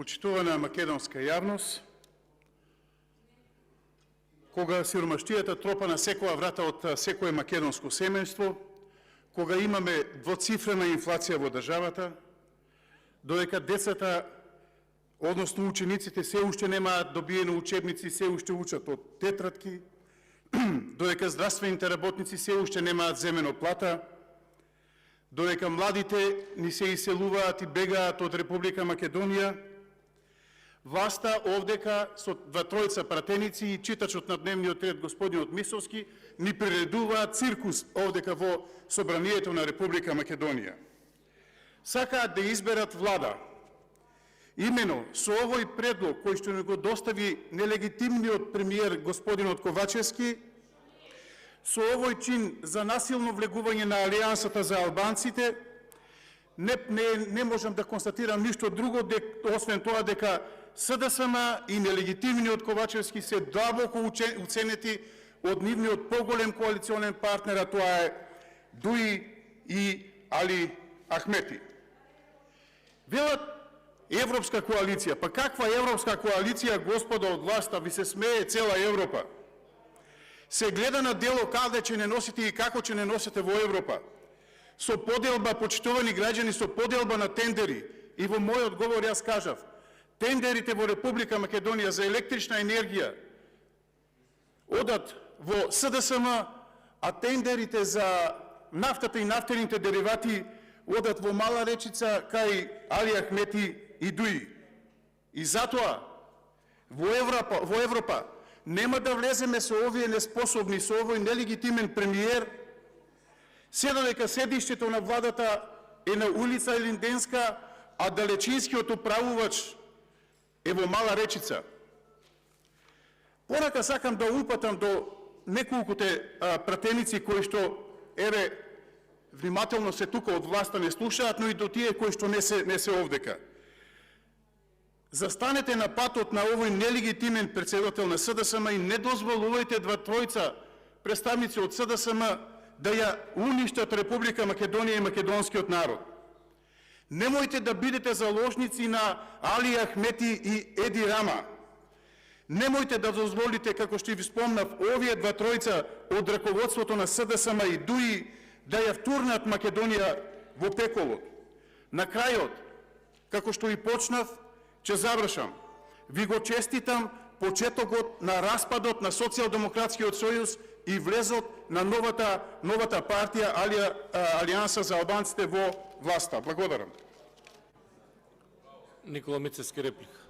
Почитувана македонска јавност, кога сиромаштијата тропа на секоја врата од секое македонско семејство, кога имаме двоцифрена инфлација во државата, додека децата, односно учениците, се уште немаат добиени учебници, се уште учат од тетрадки, додека здравствените работници се уште немаат земено плата, додека младите ни се иселуваат и бегаат од Република Македонија, власта овдека со тројца пратеници и читачот на дневниот ред господинот Мисовски ни приредуваат циркус овдека во собранието на Република Македонија. Сакаат да изберат влада. Имено со овој предлог кој што ни го достави нелегитимниот премиер господинот Ковачевски, со овој чин за насилно влегување на Алијансата за албанците, не можам да констатирам ништо друго, освен тоа дека СДСМ и нелегитимниот Ковачевски се длабоко уценети од нивниот поголем коалиционен партнер, а тоа е Дуи и Али Ахмети. Велат Европска коалиција. Па каква Европска коалиција, господа од власта, ви се смее цела Европа? Се гледа на дело каде ќе не носите и како ќе не носите во Европа. Со поделба, почитувани граѓани, со поделба на тендери. И во мојот говор јас кажав, тендерите во Република Македонија за електрична енергија одат во СДСМ, а тендерите за нафтата и нафтените деривати одат во Мала Речица кај Али Ахмети и Дуи. И затоа во Европа нема да влеземе со овие неспособни, со овој нелегитимен премиер, се додека седишќето на владата е на улица Илинденска, а далечинскиот управувач е во Мала Речица. Порака сакам да упатам до неколкуте пратеници кои што, внимателно се тука од власта не слушаат, но и до тие кои што не се овдека. Застанете на патот на овој нелегитимен председател на СДСМ и не дозволувајте тројца представници од СДСМ да ја уништат Република Македонија и македонскиот народ. Немојте да бидете заложници на Али Ахмети и Еди Рама. Немојте да дозволите, како што ви спомнав, овие тројца од раководството на СДСМ и Дуи да ја втурнат Македонија во пеколот. На крајот, како што и почнав, ќе завршам. Ви го честитам почетокот на распадот на Социјалдемократскиот сојуз и влезот на новата партија Алијанса за албанците во власта. Благодарам. Никола Мицевски, реплика.